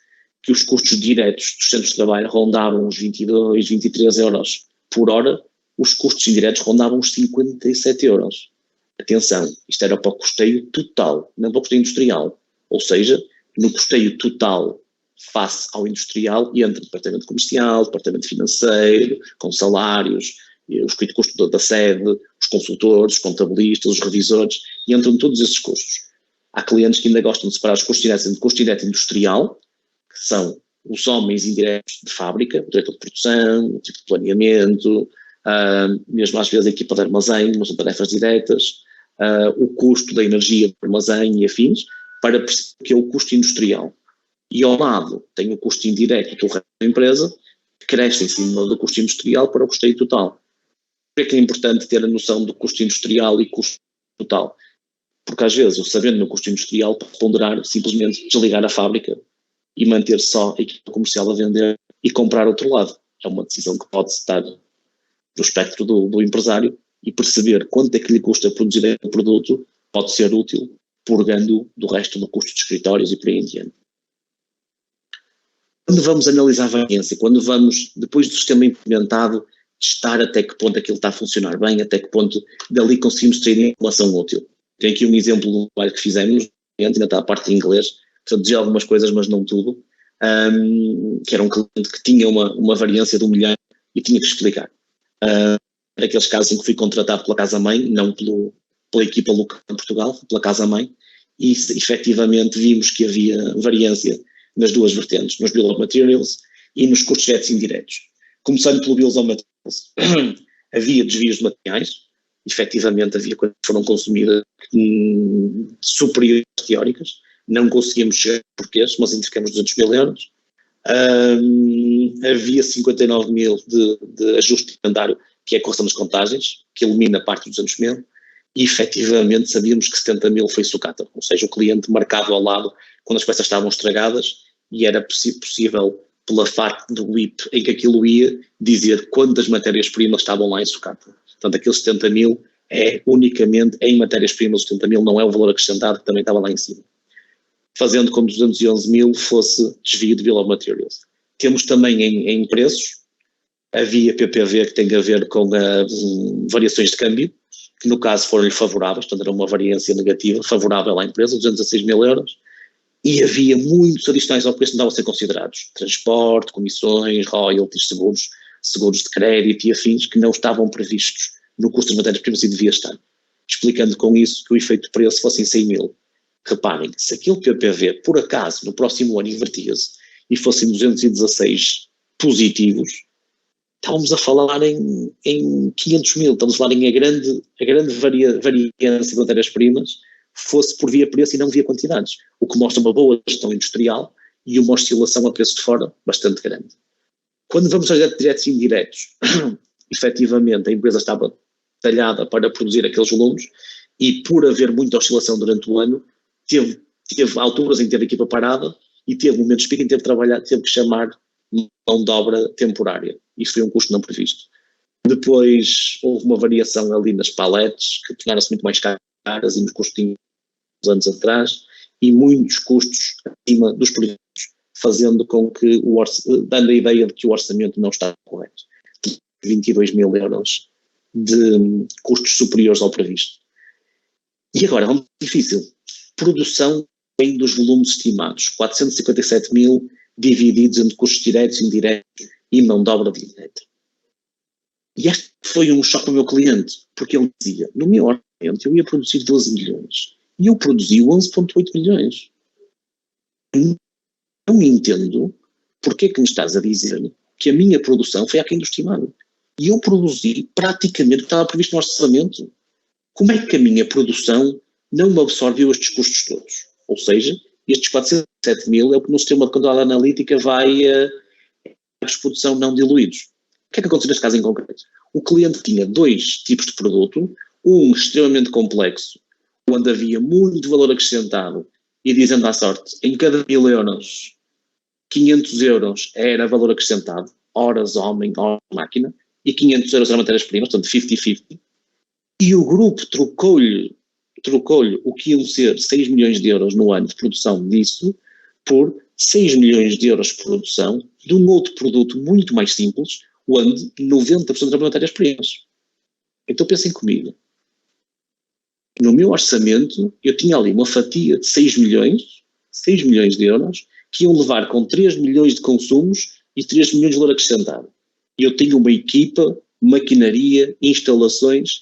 que os custos diretos dos centros de trabalho rondavam os 22, 23 euros por hora, os custos indiretos rondavam os 57 euros. Atenção, isto era para o custeio total, não para o custeio industrial. Ou seja, no custeio total face ao industrial entra o departamento comercial, departamento financeiro, com salários, os custos da sede, os consultores, os contabilistas, os revisores, e entram todos esses custos. Há clientes que ainda gostam de separar os custos diretos entre custo direto industrial, que são os homens indiretos de fábrica, o diretor de produção, o tipo de planeamento, mesmo às vezes a equipa de armazém, mas são tarefas diretas, o custo da energia do armazém e afins, para perceber que é o custo industrial. E ao lado tem o custo indireto do resto da empresa, que cresce em cima do custo industrial para o custeio total. Por que é importante ter a noção do custo industrial e custo total? Porque às vezes, eu sabendo no custo industrial, posso ponderar simplesmente desligar a fábrica e manter só a equipa comercial a vender e comprar outro lado. É uma decisão que pode estar no espectro do empresário, e perceber quanto é que lhe custa produzir o produto pode ser útil, purgando do resto do custo de escritórios e por aí em diante. Quando vamos analisar a variância, quando vamos, depois do sistema implementado, testar até que ponto aquilo está a funcionar bem, até que ponto dali conseguimos ter informação útil. Tenho aqui um exemplo do trabalho que fizemos, ainda está a parte em inglês, traduzi algumas coisas, mas não tudo, que era um cliente que tinha uma variância de 1 milhão e tinha que explicar. Era aqueles casos em que fui contratado pela casa-mãe, não pela equipa local em Portugal, pela casa-mãe, e efetivamente vimos que havia variância nas duas vertentes, nos Bill of Materials e nos custos diretos e indiretos. Começando pelo Bill of Materials, havia desvios de materiais, efetivamente havia coisas que foram consumidas superiores às teóricas, não conseguimos chegar a porquês, mas identificamos 200 mil euros. Havia 59 mil de ajuste inventário, que é a correção das contagens, que elimina parte dos 200 mil, e efetivamente sabíamos que 70 mil foi sucata, ou seja, o cliente marcado ao lado quando as peças estavam estragadas e era possível, pela FAQ do WIP em que aquilo ia, dizer quantas matérias-primas estavam lá em sucata. Portanto, aqueles 70 mil é unicamente em matérias-primas, os 70 mil não é o valor acrescentado que também estava lá em cima. Fazendo com que 211 mil fosse desvio de Bill of Materials. Temos também em preços, havia PPV que tem a ver com variações de câmbio, que no caso foram-lhe favoráveis, portanto era uma variância negativa, favorável à empresa, 206 mil euros, e havia muitos adicionais ao preço que não estavam a ser considerados, transporte, comissões, royalties, seguros de crédito e afins, que não estavam previstos no custo das matérias-primas e devia estar, explicando com isso que o efeito de preço fosse em 100 mil. Reparem, se aquele PPV, por acaso, no próximo ano invertia-se e fossem 216 positivos, estávamos a falar em 500 mil, estamos a falar em a grande variância de matérias-primas fosse por via preço e não via quantidades, o que mostra uma boa gestão industrial e uma oscilação a preço de fora bastante grande. Quando vamos aos diretos e indiretos, efetivamente a empresa estava talhada para produzir aqueles volumes e por haver muita oscilação durante o ano, teve alturas em que teve a equipa parada e teve momentos de pico em que teve que chamar mão de obra temporária. Isso foi um custo não previsto. Depois houve uma variação ali nas paletes, que tornaram-se muito mais caras e nos custos anos atrás, e muitos custos acima dos previstos, fazendo com que, dando a ideia de que o orçamento não está correto. 22 mil euros de custos superiores ao previsto. E agora, vamos difícil. Produção vem dos volumes estimados, 457 mil divididos entre custos diretos, indiretos e mão de obra direta. E este foi um choque para o meu cliente, porque ele dizia, no meu orçamento eu ia produzir 12 milhões e eu produzi 11,8 milhões. Não entendo porque é que me estás a dizer que a minha produção foi aquém do estimado. E eu produzi praticamente o que estava previsto no orçamento. Como é que a minha produção não me absorveu estes custos todos? Ou seja, estes 407 mil é o que no sistema de controle analítica vai a produção não diluídos. O que é que aconteceu neste caso em concreto? O cliente tinha dois tipos de produto, um extremamente complexo, onde havia muito valor acrescentado, e dizendo à sorte, em cada 1000 euros, 500 euros era valor acrescentado, horas homem, horas máquina, e 500 euros eram matérias-primas, portanto 50-50, e o grupo trocou-lhe o que iam ser 6 milhões de euros no ano de produção disso, por 6 milhões de euros de produção de um outro produto muito mais simples, onde 90% eram matérias-primas. Então pensem comigo. No meu orçamento, eu tinha ali uma fatia de 6 milhões de euros, que iam levar com 3 milhões de consumos e 3 milhões de valor acrescentado. E eu tenho uma equipa, maquinaria, instalações,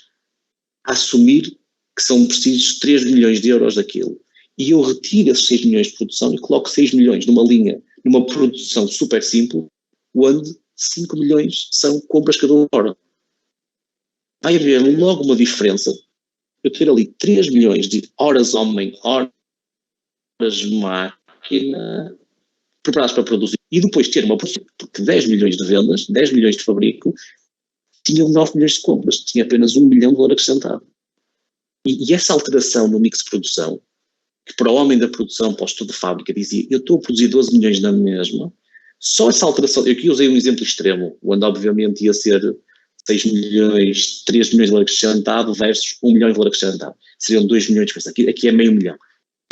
a assumir que são precisos 3 milhões de euros daquilo. E eu retiro esses 6 milhões de produção e coloco 6 milhões numa linha, numa produção super simples, onde 5 milhões são compras cada hora. Vai haver logo uma diferença. Eu ter ali 3 milhões de horas homem, horas máquina, preparadas para produzir, e depois ter uma produção, porque 10 milhões de vendas, 10 milhões de fabrico, tinham 9 milhões de compras, tinha apenas 1 milhão de valor acrescentado. E essa alteração no mix de produção, que para o homem da produção, para o estudo de fábrica, dizia, eu estou a produzir 12 milhões na mesma, só essa alteração, eu aqui usei um exemplo extremo, onde obviamente ia ser 6 milhões, 3 milhões de valor acrescentado versus 1 milhão de valor acrescentado. Seriam 2 milhões, aqui é meio milhão.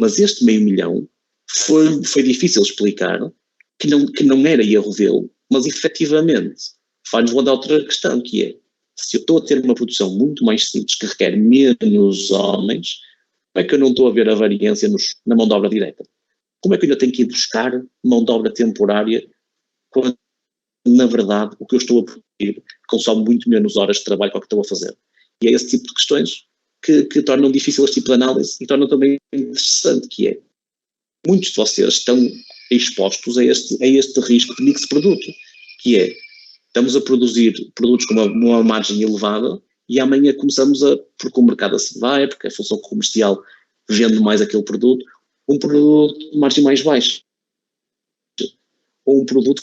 Mas este meio milhão foi difícil explicar, que não era erro dele, mas efetivamente faz-nos levantar outra questão, que é, se eu estou a ter uma produção muito mais simples, que requer menos homens, como é que eu não estou a ver a variância na mão de obra direta? Como é que eu ainda tenho que ir buscar mão de obra temporária, quando, na verdade, o que eu estou a produzir consome muito menos horas de trabalho que o que estou a fazer? E é esse tipo de questões que tornam difícil este tipo de análise e tornam também interessante, que é, muitos de vocês estão expostos a este risco de mix de produto, que é, estamos a produzir produtos com uma margem elevada e amanhã começamos porque o mercado assim vai, porque a função comercial vende mais aquele produto, um produto de margem mais baixa. ou um produto,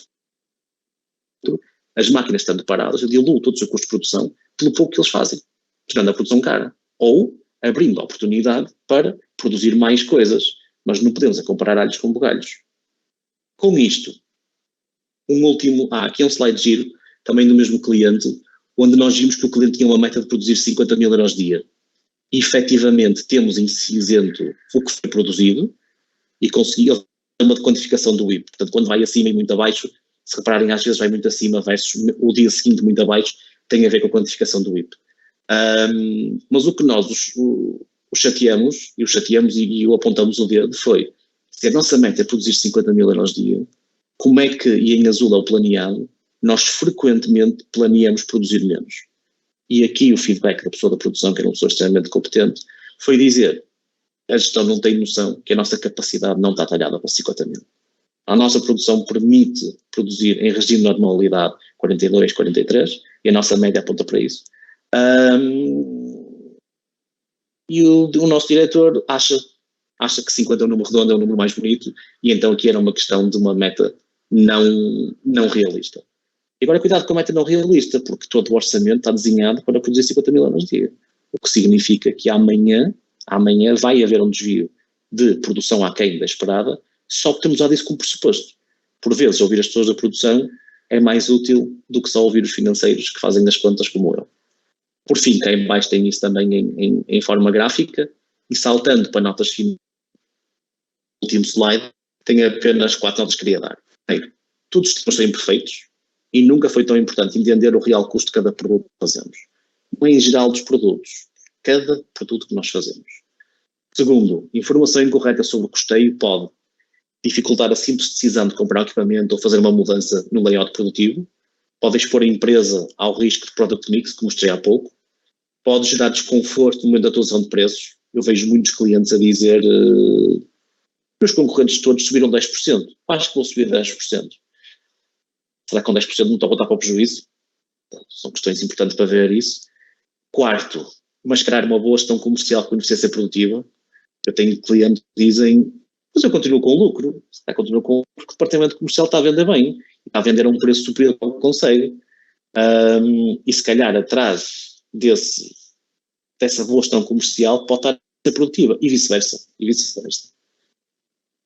as máquinas estando paradas, eu diluo todos os custos de produção pelo pouco que eles fazem, tornando a produção cara. Ou abrindo a oportunidade para produzir mais coisas, mas não podemos comparar alhos com bugalhos. Com isto, aqui é um slide giro, também do mesmo cliente, onde nós vimos que o cliente tinha uma meta de produzir 50 mil euros dia. E, efetivamente, temos em cinzento o que foi produzido e conseguiu uma quantificação do WIP. Portanto, quando vai acima e muito abaixo, se repararem, às vezes vai muito acima versus o dia seguinte muito abaixo, tem a ver com a quantificação do WIP. Mas o que nós o chateamos e o apontamos o dedo foi, se a nossa meta é produzir 50 mil euros dia, como é que, e em azul é o planeado, nós frequentemente planeamos produzir menos. E aqui o feedback da pessoa da produção, que era uma pessoa extremamente competente, foi dizer, a gestão não tem noção que a nossa capacidade não está talhada para 50 mil. A nossa produção permite produzir em regime de normalidade 42, 43, e a nossa média aponta para isso. E o nosso diretor acha que 50 é um número redondo, é um número mais bonito, e então aqui era uma questão de uma meta não realista. E agora cuidado com a meta não realista, porque todo o orçamento está desenhado para produzir 50 mil euros dia, o que significa que amanhã vai haver um desvio de produção aquém da esperada, só que temos usado isso como pressuposto. Por vezes, ouvir as pessoas da produção é mais útil do que só ouvir os financeiros que fazem as contas como eu. Por fim, cá em baixo tem isso também em forma gráfica, e saltando para notas finais, no último slide, tem apenas 4 notas que queria dar. Primeiro, todos os sistemas são imperfeitos e nunca foi tão importante entender o real custo de cada produto que fazemos. Não é em geral dos produtos, cada produto que nós fazemos. Segundo, informação incorreta sobre o custeio pode dificultar a simples decisão de comprar um equipamento ou fazer uma mudança no layout produtivo, pode expor a empresa ao risco de product mix, como mostrei há pouco, pode gerar desconforto no momento da atuação de preços. Eu vejo muitos clientes a dizer que os concorrentes todos subiram 10%, acho que vou subir 10%. Será que com 10% não estou a voltar para o prejuízo? São questões importantes para ver isso. Quarto, mascarar uma boa gestão comercial com eficiência produtiva. Eu tenho clientes que dizem, mas eu continuo com lucro. Continuo com lucro porque o departamento comercial está a vender bem, está a vender a um preço superior ao que consegue. E se calhar atrás dessa boa gestão comercial pode estar a ser produtiva, e vice-versa.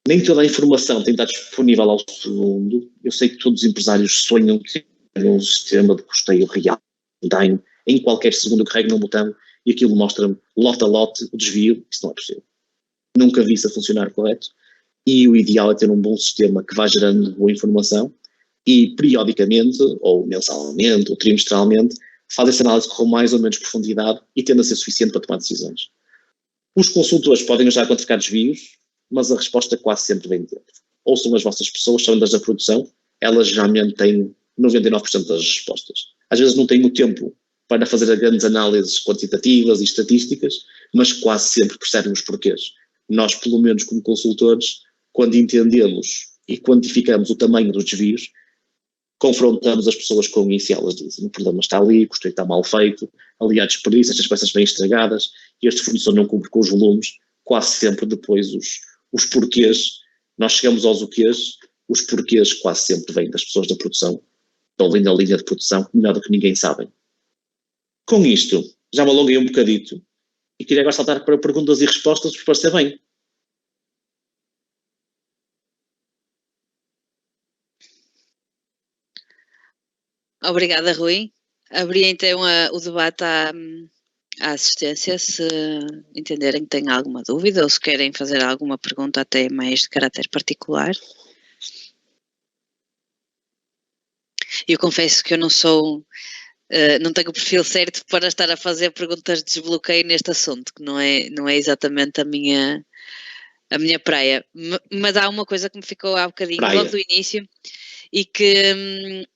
Nem toda a informação tem de estar disponível ao segundo. Eu sei que todos os empresários sonham que tenham um sistema de custeio real, em qualquer segundo que carregue num botão e aquilo mostra-me lote a lote o desvio. Isso não é possível. Nunca vi isso a funcionar correto. E o ideal é ter um bom sistema que vá gerando boa informação e periodicamente, ou mensalmente, ou trimestralmente, faz essa análise com mais ou menos profundidade e tende a ser suficiente para tomar decisões. Os consultores podem ajudar a quantificar desvios, mas a resposta quase sempre vem dentro. Ouçam as vossas pessoas, são das da produção, elas geralmente têm 99% das respostas. Às vezes não têm o tempo para fazer grandes análises quantitativas e estatísticas, mas quase sempre percebem os porquês. Nós, pelo menos como consultores, quando entendemos e quantificamos o tamanho dos desvios, confrontamos as pessoas com isso e elas dizem, o problema está ali, o custeio está mal feito, ali há desperdício, estas peças bem estragadas, e este fornecedor não cumpre com os volumes. Quase sempre depois os porquês, nós chegamos aos quês, os porquês quase sempre vêm das pessoas da produção, estão ali na linha de produção, melhor do que ninguém sabem. Com isto, já me alonguei um bocadito, e queria agora saltar para perguntas e respostas, para parecer bem. Obrigada, Rui. Abri então o debate à assistência, se entenderem que têm alguma dúvida ou se querem fazer alguma pergunta até mais de caráter particular. Eu confesso que eu não tenho o perfil certo para estar a fazer perguntas de desbloqueio neste assunto, que não é exatamente a minha praia. Mas há uma coisa que me ficou há bocadinho logo do início e que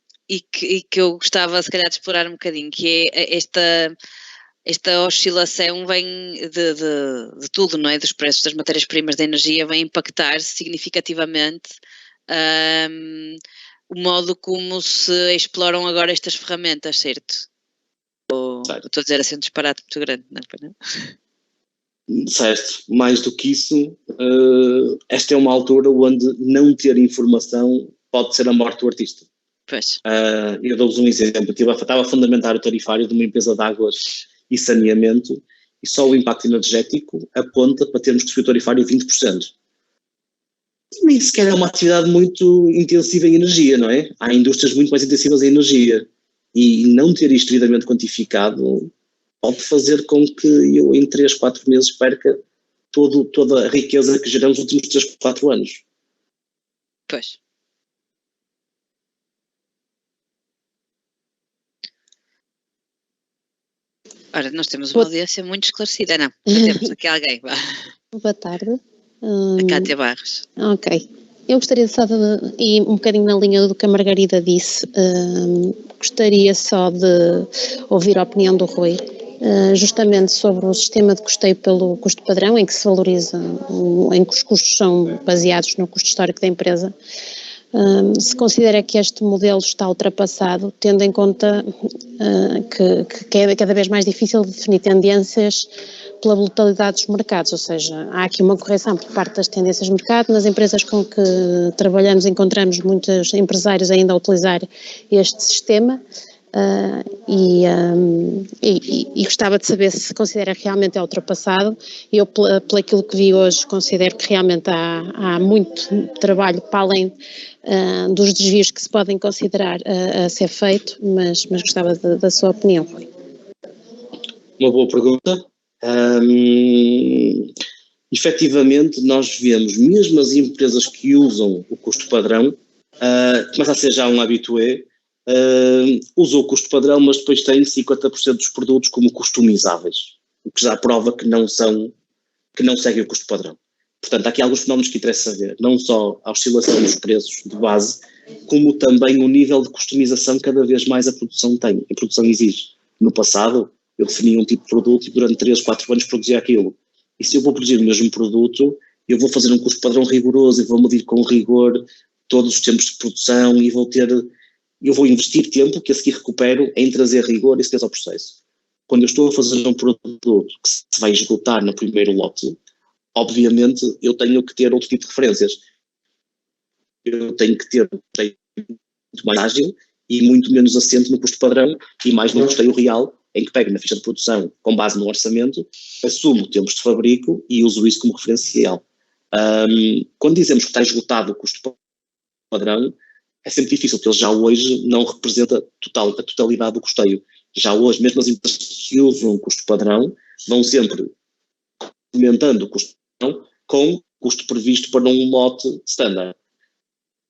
eu gostava, se calhar, de explorar um bocadinho, que é esta oscilação vem de tudo, não é? Dos preços das matérias-primas da energia, vem impactar significativamente o modo como se exploram agora estas ferramentas, certo? Estou a dizer assim um disparate muito grande, não é? Certo. Mais do que isso, esta é uma altura onde não ter informação pode ser a morte do artista. Pois. Eu dou-vos um exemplo. Estava a fundamentar o tarifário de uma empresa de águas e saneamento e só o impacto energético aponta para termos que subir o tarifário 20%. Nem sequer é uma atividade muito intensiva em energia, não é? Há indústrias muito mais intensivas em energia e não ter isto devidamente quantificado pode fazer com que eu em 3, 4 meses perca toda a riqueza que geramos nos últimos 3, 4 anos. Pois. Ora, nós temos uma audiência muito esclarecida, não? Já temos aqui alguém. Boa tarde. A Cátia Barros. Ok. Eu gostaria só de, e um bocadinho na linha do que a Margarida disse, gostaria só de ouvir a opinião do Rui, justamente sobre o sistema de custeio pelo custo padrão, em que se valoriza, em que os custos são baseados no custo histórico da empresa. Se considera que este modelo está ultrapassado, tendo em conta que é cada vez mais difícil definir tendências pela volatilidade dos mercados, ou seja, há aqui uma correção por parte das tendências de mercado. Nas empresas com que trabalhamos encontramos muitos empresários ainda a utilizar este sistema e gostava de saber se considera que realmente é ultrapassado. Eu, pelo aquilo que vi hoje, considero que realmente há muito trabalho para além dos desvios que se podem considerar a ser feito, mas gostava da sua opinião. Uma boa pergunta. Efetivamente, nós vemos, mesmo as empresas que usam o custo padrão, começa a ser já um habitué, usam o custo padrão, mas depois têm 50% dos produtos como customizáveis, o que já prova que não seguem o custo padrão. Portanto, há aqui alguns fenómenos que interessa saber, não só a oscilação dos preços de base, como também o nível de customização que cada vez mais a produção tem, a produção exige. No passado, eu definia um tipo de produto e durante 3, 4 anos produzia aquilo. E se eu vou produzir o mesmo produto, eu vou fazer um custo padrão rigoroso e vou medir com rigor todos os tempos de produção e eu vou investir tempo que a seguir recupero em trazer rigor e certeza ao processo. Quando eu estou a fazer um produto que se vai esgotar no primeiro lote, obviamente eu tenho que ter outro tipo de referências. Eu tenho que ter muito mais ágil e muito menos assente no custo padrão e mais no custeio real, em que pego na ficha de produção com base no orçamento, assumo tempos de fabrico e uso isso como referencial. Quando dizemos que está esgotado o custo padrão, é sempre difícil, porque ele já hoje não representa a totalidade do custeio. Já hoje, mesmo as empresas que usam o custo padrão, vão sempre aumentando o custo padrão com o custo previsto para um lote standard.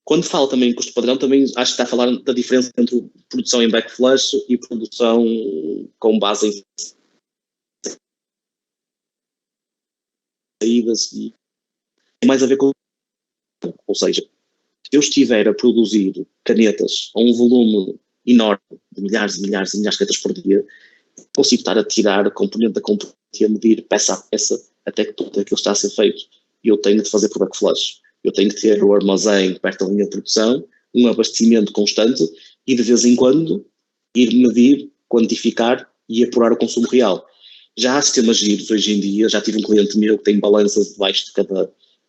Quando falo também em custo padrão, também acho que está a falar da diferença entre produção em backflush e produção com base em saídas, e tem mais a ver com, ou seja, se eu estiver a produzir canetas a um volume enorme de milhares e milhares e milhares de canetas por dia, consigo estar a tirar componente a componente e a medir peça a peça até que tudo aquilo está a ser feito. E eu tenho de fazer por backflush. Eu tenho que ter o armazém perto da linha de produção, um abastecimento constante e de vez em quando ir medir, quantificar e apurar o consumo real. Já há sistemas giros hoje em dia, já tive um cliente meu que tem balanças debaixo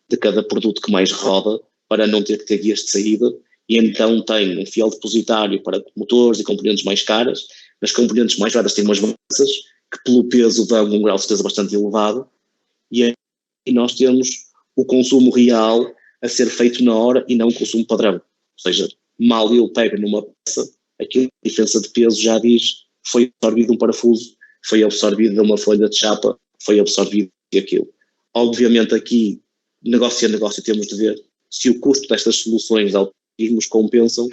de cada produto que mais roda para não ter que ter guias de saída e então tem um fiel depositário para motores e componentes mais caras, nas componentes mais baratas tem umas balanças que pelo peso dão um grau de certeza bastante elevado e nós temos o consumo real a ser feito na hora e não o consumo padrão. Ou seja, mal eu pego numa peça, aquilo, a diferença de peso já diz, foi absorvido um parafuso, foi absorvido uma folha de chapa, foi absorvido aquilo. Obviamente aqui, negócio a negócio, temos de ver se o custo destas soluções de algoritmos compensam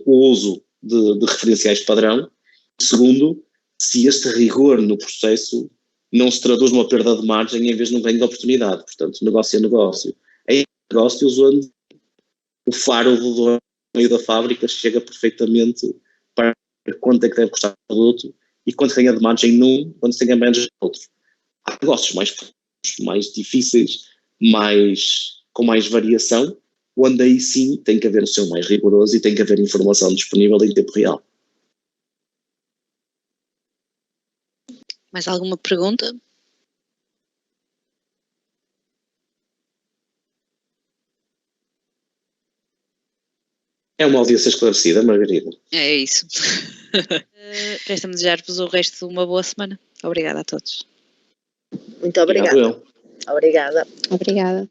o uso de referenciais de padrão. Segundo, se este rigor no processo não se traduz numa perda de margem em vez de um ganho de oportunidade. Portanto, negócio a negócio. Em negócios onde o faro do dono no meio da fábrica chega perfeitamente para quanto é que deve custar o produto e quanto ganha de margem num, quanto ganha margem no outro. Há negócios mais difíceis, com mais variação, onde aí sim tem que haver o seu mais rigoroso e tem que haver informação disponível em tempo real. Mais alguma pergunta? É uma audiência esclarecida, Margarida. É isso. Resta-me desejar-vos o resto de uma boa semana. Obrigada a todos. Muito obrigada. Obrigado, eu. Obrigada. Obrigada.